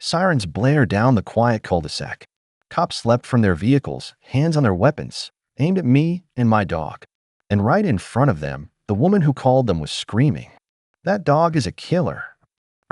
Sirens blare down the quiet cul-de-sac. Cops leapt from their vehicles, hands on their weapons, aimed at me and my dog. And right in front of them, the woman who called them was screaming, "That dog is a killer.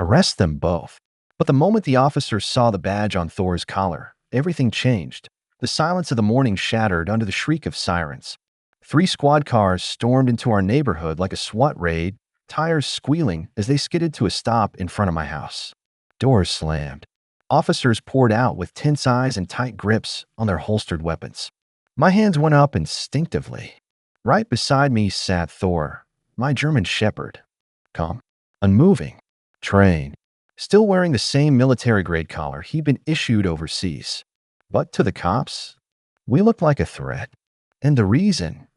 Arrest them both." But the moment the officers saw the badge on Thor's collar, everything changed. The silence of the morning shattered under the shriek of sirens. 3 squad cars stormed into our neighborhood like a SWAT raid, tires squealing as they skidded to a stop in front of my house. Doors slammed. Officers poured out with tense eyes and tight grips on their holstered weapons. My hands went up instinctively. Right beside me sat Thor, my German shepherd. Calm, unmoving, trained, still wearing the same military-grade collar he'd been issued overseas. But to the cops, we looked like a threat. And the reason?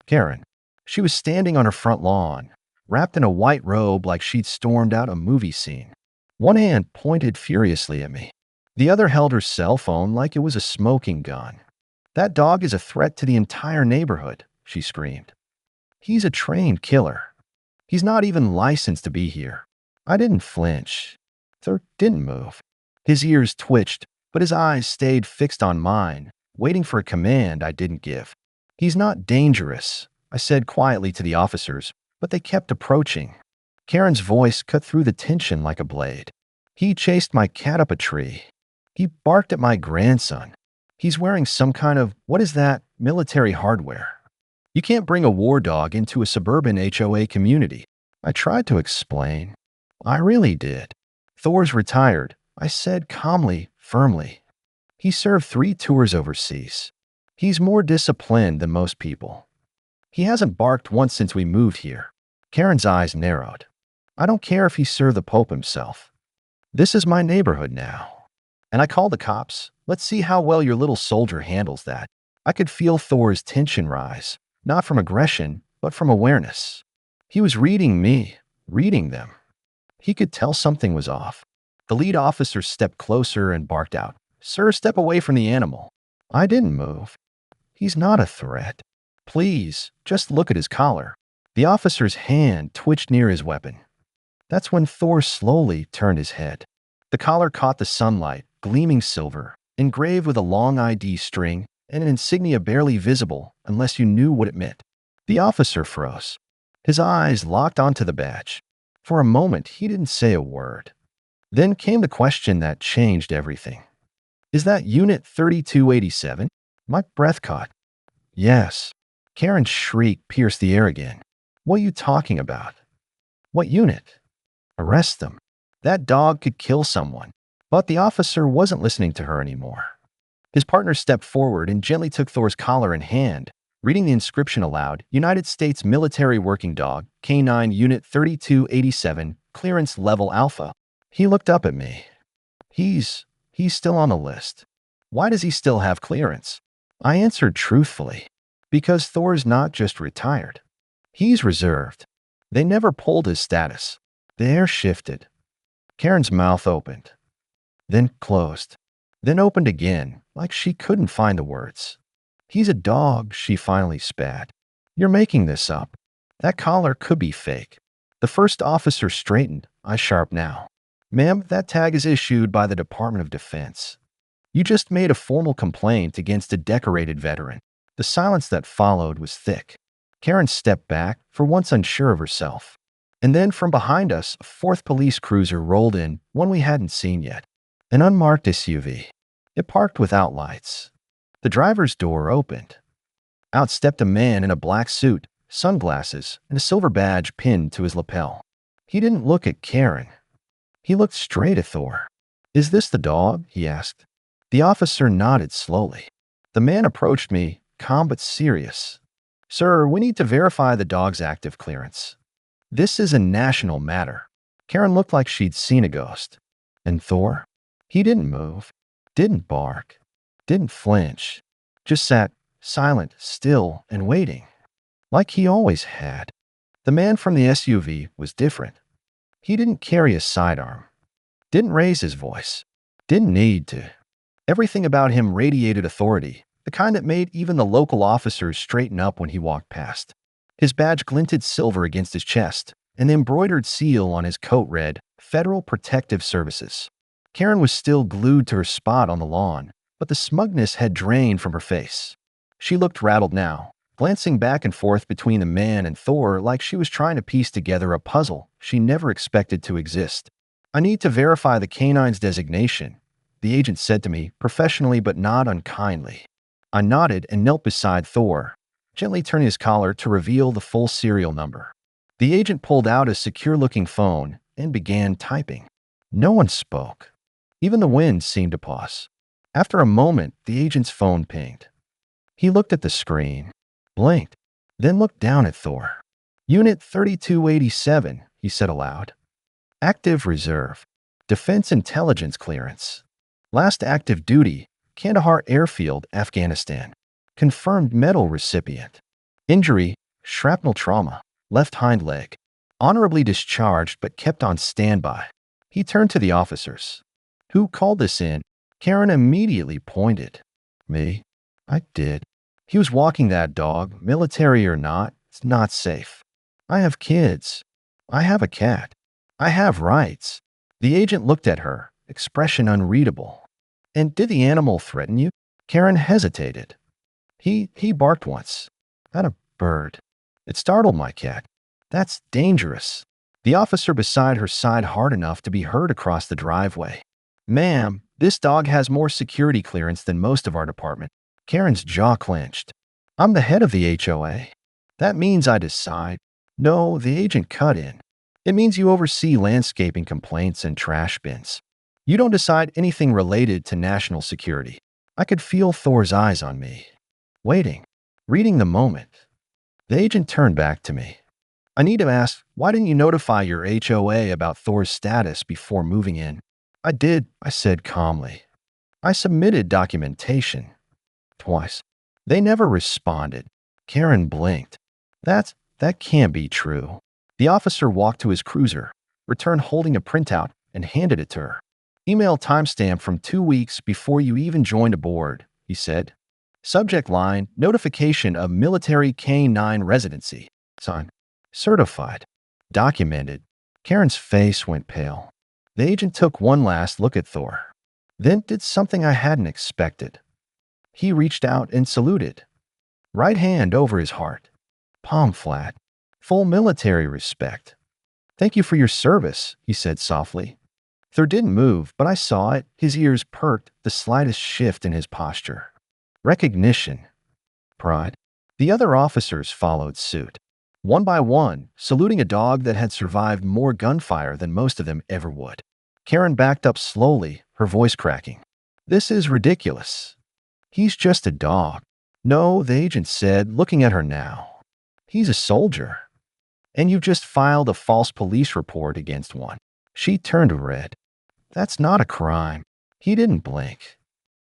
Karen. She was standing on her front lawn, wrapped in a white robe like she'd stormed out a movie scene. One hand pointed furiously at me. The other held her cell phone like it was a smoking gun. "That dog is a threat to the entire neighborhood," she screamed. "He's a trained killer. He's not even licensed to be here." I didn't flinch. Thor didn't move. His ears twitched, but his eyes stayed fixed on mine, waiting for a command I didn't give. "He's not dangerous," I said quietly to the officers, but they kept approaching. Karen's voice cut through the tension like a blade. "He chased my cat up a tree. He barked at my grandson. He's wearing some kind of, what is that, military hardware. You can't bring a war dog into a suburban HOA community." I tried to explain. I really did. "Thor's retired," I said calmly, firmly. "He served 3 tours overseas. He's more disciplined than most people. He hasn't barked once since we moved here." Karen's eyes narrowed. "I don't care if he served the Pope himself. This is my neighborhood now. And I called the cops. Let's see how well your little soldier handles that." I could feel Thor's tension rise, not from aggression, but from awareness. He was reading me, reading them. He could tell something was off. The lead officer stepped closer and barked out, "Sir, step away from the animal." I didn't move. "He's not a threat. Please, just look at his collar." The officer's hand twitched near his weapon. That's when Thor slowly turned his head. The collar caught the sunlight, gleaming silver, engraved with a long ID string and an insignia barely visible unless you knew what it meant. The officer froze. His eyes locked onto the badge. For a moment, he didn't say a word. Then came the question that changed everything. "Is that Unit 3287? My breath caught. "Yes." Karen's shriek pierced the air again. "What are you talking about? What unit? Arrest them. That dog could kill someone." But the officer wasn't listening to her anymore. His partner stepped forward and gently took Thor's collar in hand, reading the inscription aloud, "United States Military Working Dog, K9 Unit 3287, Clearance Level Alpha." He looked up at me. He's still on the list. Why does he still have clearance?" I answered truthfully. "Because Thor's not just retired. He's reserved." They never pulled his status. The air shifted. Karen's mouth opened, then closed, then opened again, like she couldn't find the words. "He's a dog," she finally spat. "You're making this up. That collar could be fake." The first officer straightened, eyes sharp now. "Ma'am, that tag is issued by the Department of Defense. You just made a formal complaint against a decorated veteran." The silence that followed was thick. Karen stepped back, for once unsure of herself. And then from behind us, a 4th police cruiser rolled in, one we hadn't seen yet. An unmarked SUV. It parked without lights. The driver's door opened. Out stepped a man in a black suit, sunglasses, and a silver badge pinned to his lapel. He didn't look at Karen. He looked straight at Thor. "Is this the dog?" he asked. The officer nodded slowly. The man approached me, calm but serious. "Sir, we need to verify the dog's active clearance. This is a national matter." Karen looked like she'd seen a ghost. And Thor? He didn't move, didn't bark, didn't flinch, just sat silent, still, and waiting, like he always had. The man from the SUV was different. He didn't carry a sidearm, didn't raise his voice, didn't need to. Everything about him radiated authority, the kind that made even the local officers straighten up when he walked past. His badge glinted silver against his chest, and the embroidered seal on his coat read, "Federal Protective Services." Karen was still glued to her spot on the lawn, but the smugness had drained from her face. She looked rattled now, glancing back and forth between the man and Thor like she was trying to piece together a puzzle she never expected to exist. "I need to verify the canine's designation," the agent said to me, professionally but not unkindly. I nodded and knelt beside Thor, gently turning his collar to reveal the full serial number. The agent pulled out a secure-looking phone and began typing. No one spoke. Even the wind seemed to pause. After a moment, the agent's phone pinged. He looked at the screen, blinked, then looked down at Thor. "Unit 3287, he said aloud. "Active reserve. Defense intelligence clearance. Last active duty, Kandahar Airfield, Afghanistan. Confirmed medal recipient. Injury, shrapnel trauma, left hind leg. Honorably discharged but kept on standby." He turned to the officers. "Who called this in?" Karen immediately pointed. "Me. I did. He was walking that dog, military or not. It's not safe. I have kids. I have a cat. I have rights." The agent looked at her, expression unreadable. "And did the animal threaten you?" Karen hesitated. He barked once. At a bird. It startled my cat. That's dangerous." The officer beside her sighed hard enough to be heard across the driveway. "Ma'am, this dog has more security clearance than most of our department." Karen's jaw clenched. "I'm the head of the HOA. That means I decide." "No," the agent cut in. "It means you oversee landscaping complaints and trash bins. You don't decide anything related to national security." I could feel Thor's eyes on me, waiting, reading the moment. The agent turned back to me. "I need to ask, why didn't you notify your HOA about Thor's status before moving in?" "I did," I said calmly. "I submitted documentation. Twice. They never responded." Karen blinked. That can't be true." The officer walked to his cruiser, returned holding a printout, and handed it to her. "Email timestamp from 2 weeks before you even joined aboard," he said. "Subject line, notification of military K-9 residency. Signed. Certified. Documented." Karen's face went pale. The agent took one last look at Thor, then did something I hadn't expected. He reached out and saluted. Right hand over his heart. Palm flat. Full military respect. "Thank you for your service," he said softly. Thor didn't move, but I saw it. His ears perked, the slightest shift in his posture. Recognition. Pride. The other officers followed suit. One by one, saluting a dog that had survived more gunfire than most of them ever would. Karen backed up slowly, her voice cracking. "This is ridiculous. He's just a dog." "No," the agent said, looking at her now. "He's a soldier. And you've just filed a false police report against one." She turned red. "That's not a crime." He didn't blink.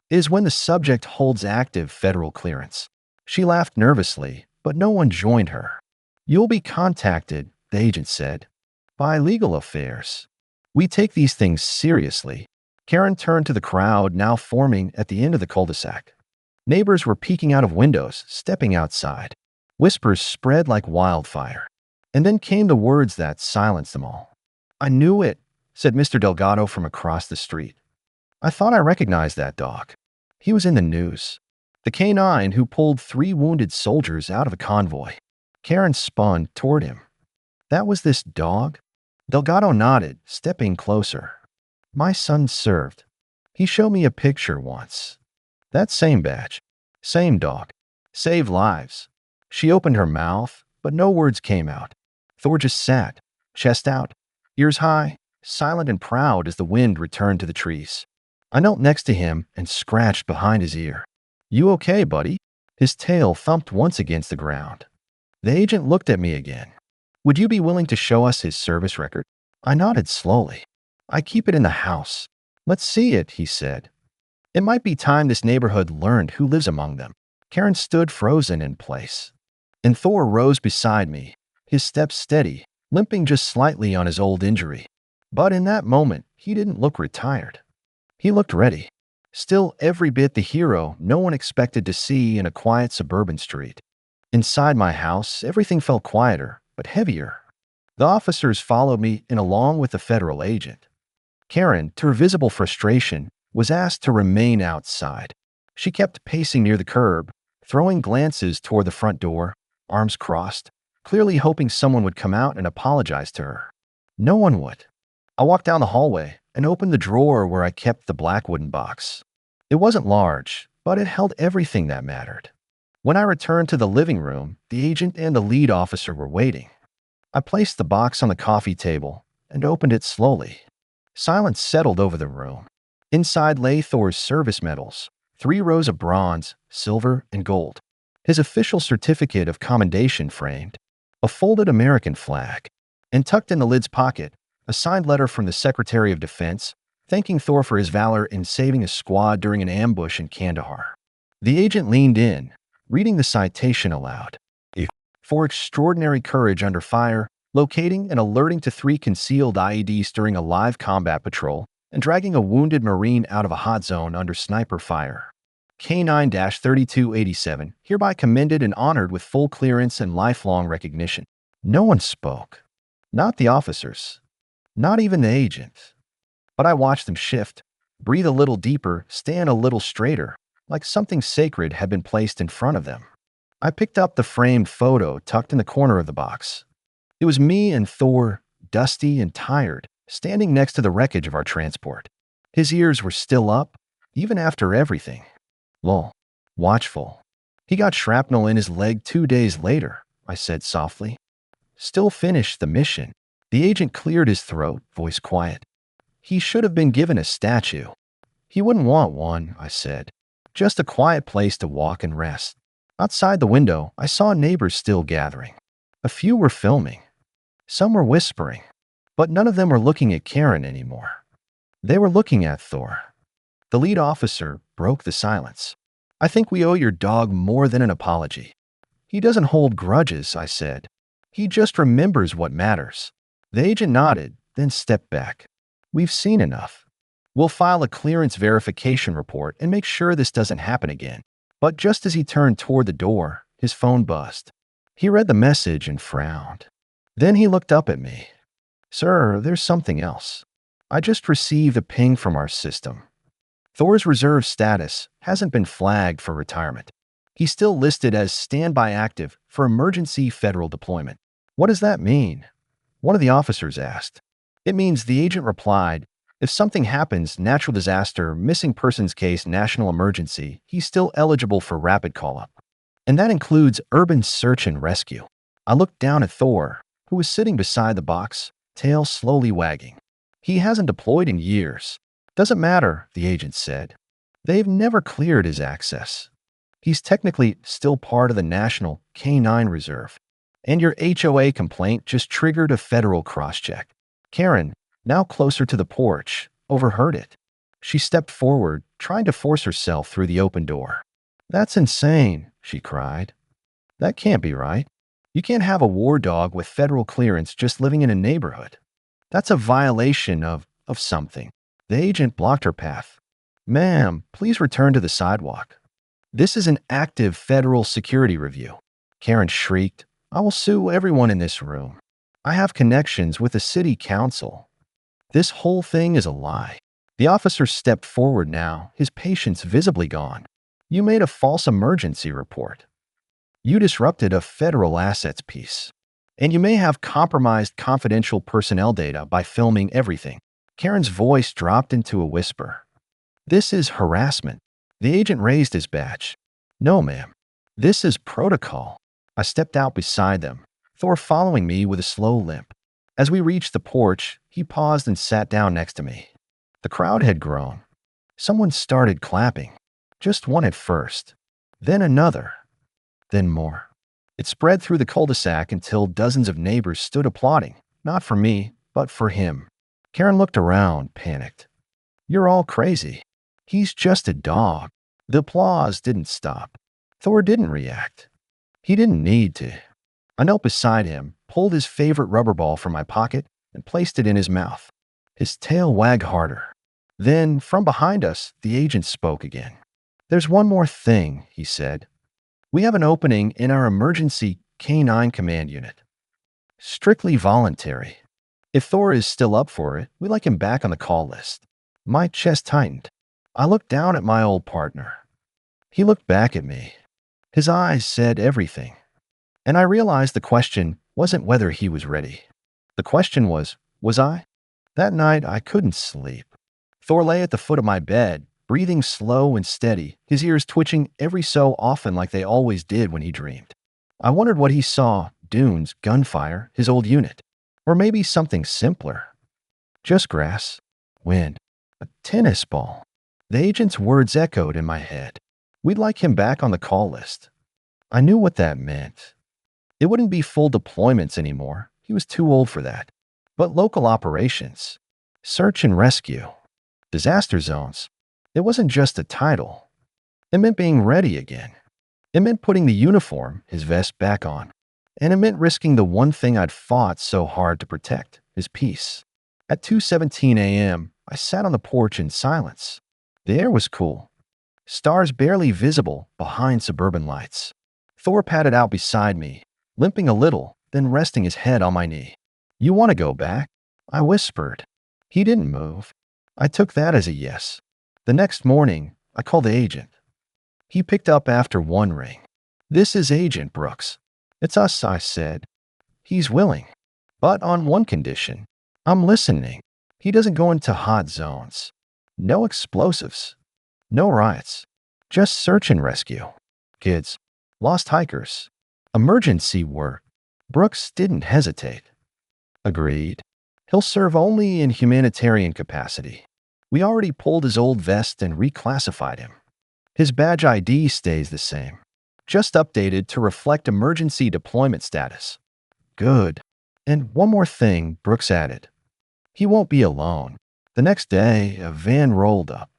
"It is when the subject holds active federal clearance." She laughed nervously, but no one joined her. "You'll be contacted," the agent said, "by legal affairs. We take these things seriously." Karen turned to the crowd now forming at the end of the cul-de-sac. Neighbors were peeking out of windows, stepping outside. Whispers spread like wildfire. And then came the words that silenced them all. "I knew it," said Mr. Delgado from across the street. "I thought I recognized that dog. He was in the news. The K-9 who pulled 3 wounded soldiers out of a convoy." Karen spun toward him. "That was this dog?" Delgado nodded, stepping closer. "My son served. He showed me a picture once. That same badge. Same dog. Saved lives." She opened her mouth, but no words came out. Thor just sat, chest out, ears high, silent and proud as the wind returned to the trees. I knelt next to him and scratched behind his ear. "You okay, buddy?" His tail thumped once against the ground. The agent looked at me again. "Would you be willing to show us his service record?" I nodded slowly. "I keep it in the house." "Let's see it," he said. "It might be time this neighborhood learned who lives among them." Karen stood frozen in place. And Thor rose beside me, his steps steady, limping just slightly on his old injury. But in that moment, he didn't look retired. He looked ready. Still every bit the hero no one expected to see in a quiet suburban street. Inside my house, everything felt quieter, but heavier. The officers followed me in along with the federal agent. Karen, to her visible frustration, was asked to remain outside. She kept pacing near the curb, throwing glances toward the front door, arms crossed, clearly hoping someone would come out and apologize to her. No one would. I walked down the hallway and opened the drawer where I kept the black wooden box. It wasn't large, but it held everything that mattered. When I returned to the living room, the agent and the lead officer were waiting. I placed the box on the coffee table and opened it slowly. Silence settled over the room. Inside lay Thor's service medals, 3 rows of bronze, silver, and gold. His official certificate of commendation framed, a folded American flag, and tucked in the lid's pocket, a signed letter from the Secretary of Defense, thanking Thor for his valor in saving a squad during an ambush in Kandahar. The agent leaned in, reading the citation aloud. For extraordinary courage under fire, locating and alerting to 3 concealed IEDs during a live combat patrol, and dragging a wounded Marine out of a hot zone under sniper fire. K9-3287, hereby commended and honored with full clearance and lifelong recognition. No one spoke. Not the officers. Not even the agent. But I watched them shift, breathe a little deeper, stand a little straighter, like something sacred had been placed in front of them. I picked up the framed photo tucked in the corner of the box. It was me and Thor, dusty and tired, standing next to the wreckage of our transport. His ears were still up, even after everything. Lol. Watchful. He got shrapnel in his leg 2 days later, I said softly. Still finished the mission. The agent cleared his throat, voice quiet. He should have been given a statue. He wouldn't want one, I said. Just a quiet place to walk and rest. Outside the window, I saw neighbors still gathering. A few were filming. Some were whispering. But none of them were looking at Karen anymore. They were looking at Thor. The lead officer broke the silence. I think we owe your dog more than an apology. He doesn't hold grudges, I said. He just remembers what matters. The agent nodded, then stepped back. We've seen enough. We'll file a clearance verification report and make sure this doesn't happen again. But just as he turned toward the door, his phone buzzed. He read the message and frowned. Then he looked up at me. Sir, there's something else. I just received a ping from our system. Thor's reserve status hasn't been flagged for retirement. He's still listed as standby active for emergency federal deployment. What does that mean? One of the officers asked. It means, the agent replied, if something happens, natural disaster, missing persons case, national emergency, he's still eligible for rapid call-up. And that includes urban search and rescue. I looked down at Thor, who was sitting beside the box, tail slowly wagging. He hasn't deployed in years. Doesn't matter, the agent said. They've never cleared his access. He's technically still part of the National K-9 Reserve. And your HOA complaint just triggered a federal cross-check. Karen, now closer to the porch, overheard it. She stepped forward, trying to force herself through the open door. That's insane, she cried. That can't be right. You can't have a war dog with federal clearance just living in a neighborhood. That's a violation of something. The agent blocked her path. Ma'am, please return to the sidewalk. This is an active federal security review. Karen shrieked. I will sue everyone in this room. I have connections with the city council. This whole thing is a lie. The officer stepped forward now, his patience visibly gone. You made a false emergency report. You disrupted a federal assets piece. And you may have compromised confidential personnel data by filming everything. Karen's voice dropped into a whisper. This is harassment. The agent raised his badge. No, ma'am. This is protocol. I stepped out beside them, Thor following me with a slow limp. As we reached the porch, he paused and sat down next to me. The crowd had grown. Someone started clapping. Just one at first. Then another. Then more. It spread through the cul-de-sac until dozens of neighbors stood applauding, not for me, but for him. Karen looked around, panicked. You're all crazy. He's just a dog. The applause didn't stop. Thor didn't react. He didn't need to. I knelt beside him, pulled his favorite rubber ball from my pocket, and placed it in his mouth. His tail wagged harder. Then, from behind us, the agent spoke again. There's one more thing, he said. We have an opening in our emergency K-9 command unit. Strictly voluntary. If Thor is still up for it, we like him back on the call list. My chest tightened. I looked down at my old partner. He looked back at me. His eyes said everything. And I realized the question wasn't whether he was ready. The question was I? That night, I couldn't sleep. Thor lay at the foot of my bed, breathing slow and steady, his ears twitching every so often like they always did when he dreamed. I wondered what he saw: dunes, gunfire, his old unit. Or maybe something simpler. Just grass, wind, a tennis ball. The agent's words echoed in my head. We'd like him back on the call list. I knew what that meant. It wouldn't be full deployments anymore. He was too old for that. But local operations, search and rescue, disaster zones. It wasn't just a title. It meant being ready again. It meant putting the uniform, his vest, back on. And it meant risking the one thing I'd fought so hard to protect, his peace. At 2:17 a.m., I sat on the porch in silence. The air was cool. Stars barely visible behind suburban lights. Thor padded out beside me, limping a little, then resting his head on my knee. "You want to go back?" I whispered. He didn't move. I took that as a yes. The next morning, I called the agent. He picked up after one ring. "This is Agent Brooks." "It's us," I said. "He's willing. But on one condition. I'm listening. He doesn't go into hot zones. No explosives. No riots. Just search and rescue. Kids. Lost hikers. Emergency work." Brooks didn't hesitate. "Agreed. He'll serve only in humanitarian capacity. We already pulled his old vest and reclassified him. His badge ID stays the same. Just updated to reflect emergency deployment status." "Good. And one more thing," Brooks added. "He won't be alone." The next day, a van rolled up.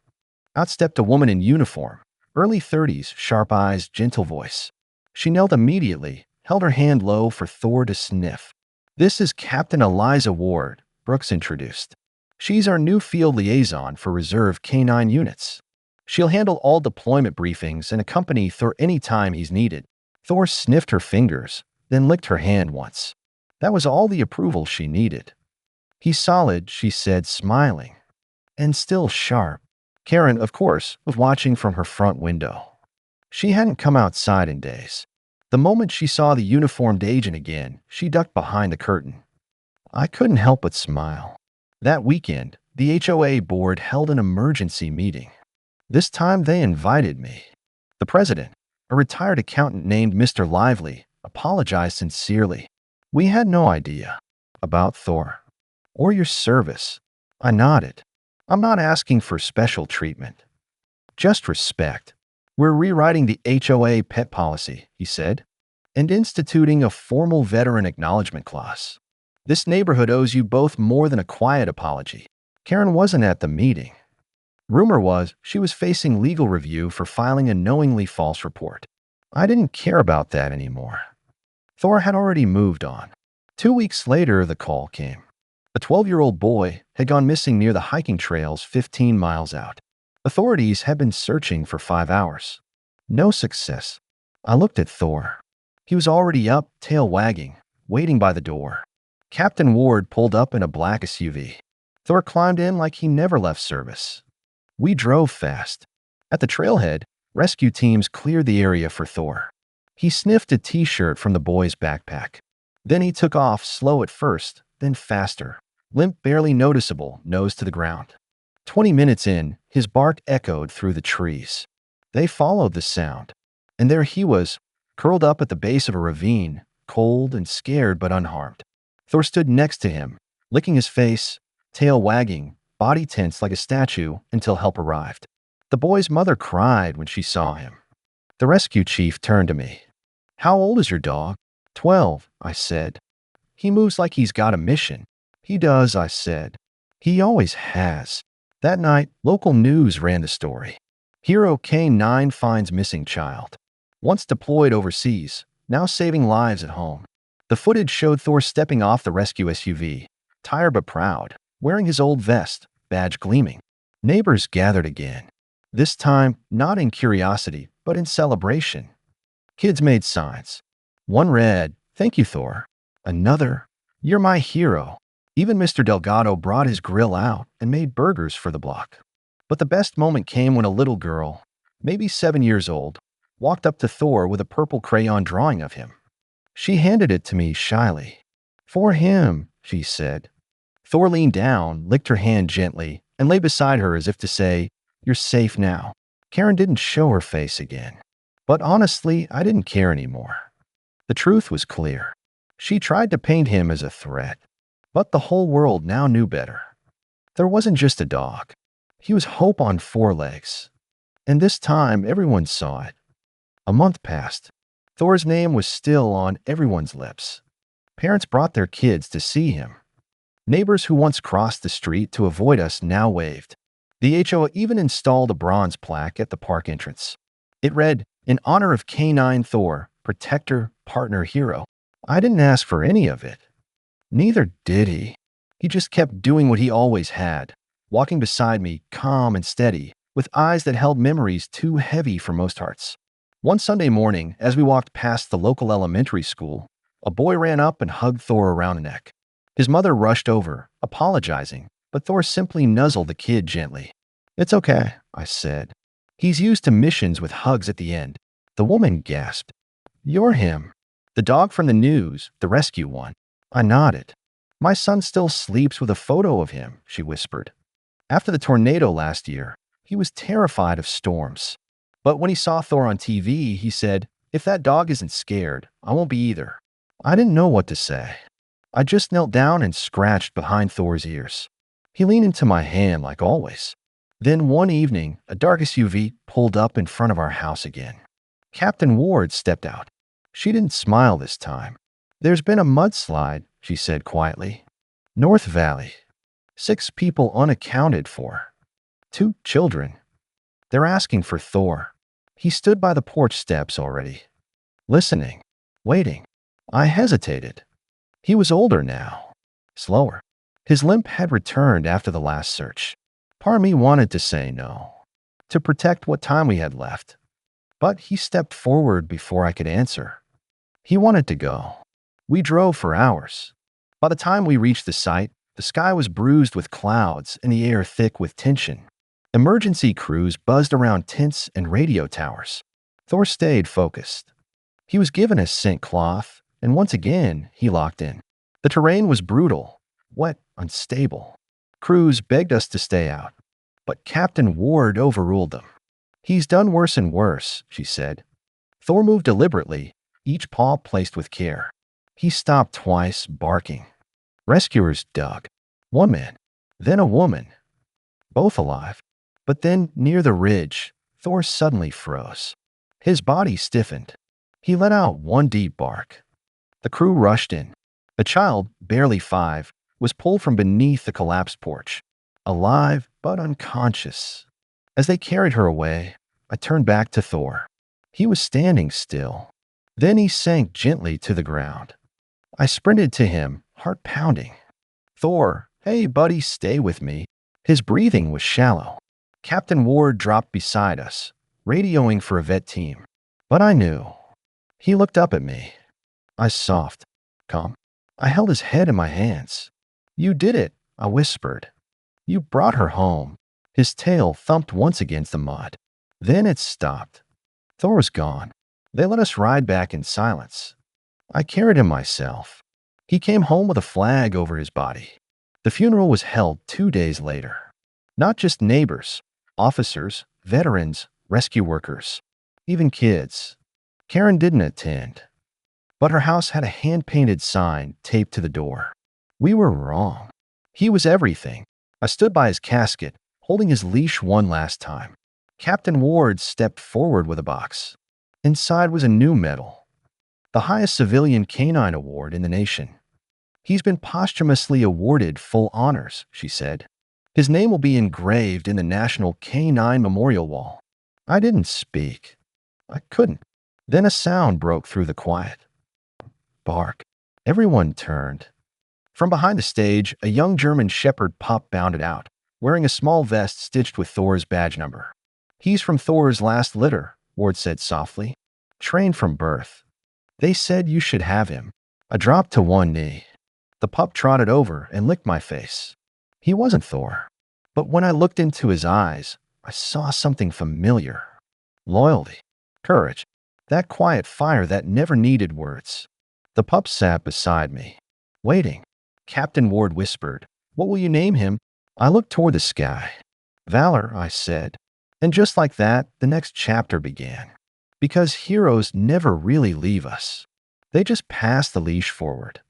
Out stepped a woman in uniform, early 30s, sharp eyes, gentle voice. She knelt immediately, held her hand low for Thor to sniff. "This is Captain Eliza Ward," Brooks introduced. "She's our new field liaison for reserve K-9 units. She'll handle all deployment briefings and accompany Thor any time he's needed." Thor sniffed her fingers, then licked her hand once. That was all the approval she needed. "He's solid," she said, smiling. "And still sharp." Karen, of course, was watching from her front window. She hadn't come outside in days. The moment she saw the uniformed agent again, she ducked behind the curtain. I couldn't help but smile. That weekend, the HOA board held an emergency meeting. This time they invited me. The president, a retired accountant named Mr. Lively, apologized sincerely. "We had no idea about Thor or your service." I nodded. "I'm not asking for special treatment. Just respect. We're rewriting the HOA pet policy," he said, "and instituting a formal veteran acknowledgement clause. This neighborhood owes you both more than a quiet apology." Karen wasn't at the meeting. Rumor was she was facing legal review for filing a knowingly false report. I didn't care about that anymore. Thor had already moved on. 2 weeks later, the call came. A 12-year-old boy had gone missing near the hiking trails 15 miles out. Authorities had been searching for 5 hours. No success. I looked at Thor. He was already up, tail wagging, waiting by the door. Captain Ward pulled up in a black SUV. Thor climbed in like he never left service. We drove fast. At the trailhead, rescue teams cleared the area for Thor. He sniffed a t-shirt from the boy's backpack. Then he took off, slow at first, then faster, limp barely noticeable, nose to the ground. 20 minutes in, his bark echoed through the trees. They followed the sound, and there he was, curled up at the base of a ravine, cold and scared but unharmed. Thor stood next to him, licking his face, tail wagging, body tense like a statue until help arrived. The boy's mother cried when she saw him. The rescue chief turned to me. "How old is your dog?" 12, I said. "He moves like he's got a mission." "He does," I said. "He always has." That night, local news ran the story. Hero K-9 finds missing child. Once deployed overseas, now saving lives at home. The footage showed Thor stepping off the rescue SUV, tired but proud, wearing his old vest, badge gleaming. Neighbors gathered again. This time, not in curiosity, but in celebration. Kids made signs. One read, "Thank you, Thor." Another, "You're my hero." Even Mr. Delgado brought his grill out and made burgers for the block. But the best moment came when a little girl, maybe 7 years old, walked up to Thor with a purple crayon drawing of him. She handed it to me shyly. "For him," she said. Thor leaned down, licked her hand gently, and lay beside her as if to say, "You're safe now." Karen didn't show her face again. But honestly, I didn't care anymore. The truth was clear. She tried to paint him as a threat, but the whole world now knew better. There wasn't just a dog. He was hope on 4 legs. And this time, everyone saw it. A month passed. Thor's name was still on everyone's lips. Parents brought their kids to see him. Neighbors who once crossed the street to avoid us now waved. The HOA even installed a bronze plaque at the park entrance. It read, "In honor of Canine Thor, protector, partner, hero." I didn't ask for any of it. Neither did he. He just kept doing what he always had, walking beside me, calm and steady, with eyes that held memories too heavy for most hearts. One Sunday morning, as we walked past the local elementary school, a boy ran up and hugged Thor around the neck. His mother rushed over, apologizing, but Thor simply nuzzled the kid gently. "It's okay," I said. "He's used to missions with hugs at the end." The woman gasped. "You're him. The dog from the news, the rescue one." I nodded. "My son still sleeps with a photo of him," she whispered. "After the tornado last year, he was terrified of storms. But when he saw Thor on TV, he said, 'If that dog isn't scared, I won't be either.'" I didn't know what to say. I just knelt down and scratched behind Thor's ears. He leaned into my hand like always. Then one evening, a dark SUV pulled up in front of our house again. Captain Ward stepped out. She didn't smile this time. "There's been a mudslide," she said quietly. "North Valley. 6 people unaccounted for. 2 children. They're asking for Thor." He stood by the porch steps already, listening, waiting. I hesitated. He was older now, slower. His limp had returned after the last search. Part of me wanted to say no, to protect what time we had left. But he stepped forward before I could answer. He wanted to go. We drove for hours. By the time we reached the site, the sky was bruised with clouds and the air thick with tension. Emergency crews buzzed around tents and radio towers. Thor stayed focused. He was given a scent cloth, and once again, he locked in. The terrain was brutal, wet, unstable. Crews begged us to stay out, but Captain Ward overruled them. "He's done worse and worse," she said. Thor moved deliberately, each paw placed with care. He stopped twice, barking. Rescuers dug. One man, then a woman, both alive. But then, near the ridge, Thor suddenly froze. His body stiffened. He let out one deep bark. The crew rushed in. A child, barely 5, was pulled from beneath the collapsed porch, alive but unconscious. As they carried her away, I turned back to Thor. He was standing still. Then he sank gently to the ground. I sprinted to him, heart pounding. "Thor, hey buddy, stay with me." His breathing was shallow. Captain Ward dropped beside us, radioing for a vet team. But I knew. He looked up at me. Eyes soft, calm. I held his head in my hands. "You did it," I whispered. "You brought her home." His tail thumped once against the mud. Then it stopped. Thor was gone. They let us ride back in silence. I carried him myself. He came home with a flag over his body. The funeral was held 2 days later. Not just neighbors, officers, veterans, rescue workers, even kids. Karen didn't attend, but her house had a hand-painted sign taped to the door. We were wrong. He was everything. I stood by his casket, holding his leash one last time. Captain Ward stepped forward with a box. Inside was a new medal, the highest civilian canine award in the nation. "He's been posthumously awarded full honors," she said. "His name will be engraved in the National Canine Memorial Wall." I didn't speak. I couldn't. Then a sound broke through the quiet. Bark. Everyone turned. From behind the stage, a young German shepherd pup bounded out, wearing a small vest stitched with Thor's badge number. "He's from Thor's last litter," Ward said softly. "Trained from birth. They said you should have him." I dropped to one knee. The pup trotted over and licked my face. He wasn't Thor. But when I looked into his eyes, I saw something familiar. Loyalty, courage, that quiet fire that never needed words. The pup sat beside me, waiting. Captain Ward whispered, "What will you name him?" I looked toward the sky. "Valor," I said. And just like that, the next chapter began. Because heroes never really leave us. They just pass the leash forward.